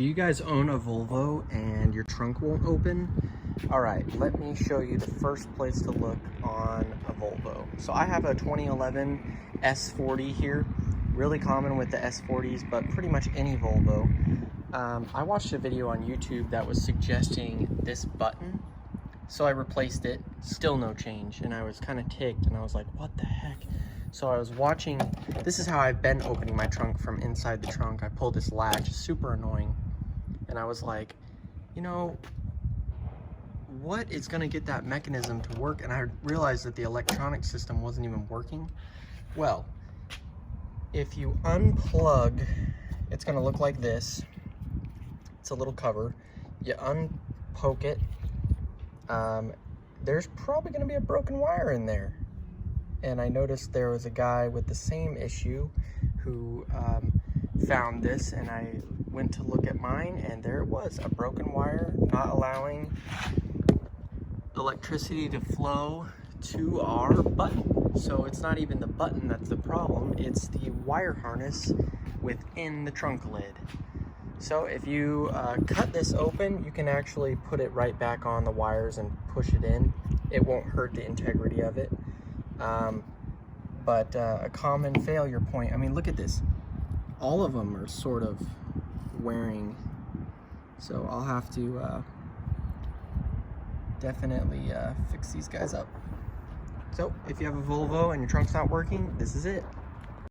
Do you guys own a Volvo and your trunk won't open? All right, let me show you the first place to look on a Volvo. So I have a 2011 S40 here, really common with the S40s, but pretty much any Volvo. I watched a video on YouTube that was suggesting this button, so I replaced it, still no change, and I was kind of ticked, and I was like, what the heck? So I was watching, this is how I've been opening my trunk from inside the trunk. I pulled this latch, super annoying. And I was like, you know, what is gonna get that mechanism to work? And I realized that the electronic system wasn't even working. Well, if you unplug, it's gonna look like this. It's a little cover. You unpoke it. There's probably gonna be a broken wire in there. And I noticed there was a guy with the same issue who found this, and I went to look at mine, and there it was, a broken wire not allowing electricity to flow to our button. So it's not even the button that's the problem, it's the wire harness within the trunk lid. So if you cut this open, you can actually put it right back on the wires and push it in. It won't hurt the integrity of it. But a common failure point, I mean, look at this. All of them are sort of wearing. So I'll have to definitely fix these guys up. So if you have a Volvo and your trunk's not working, this is it.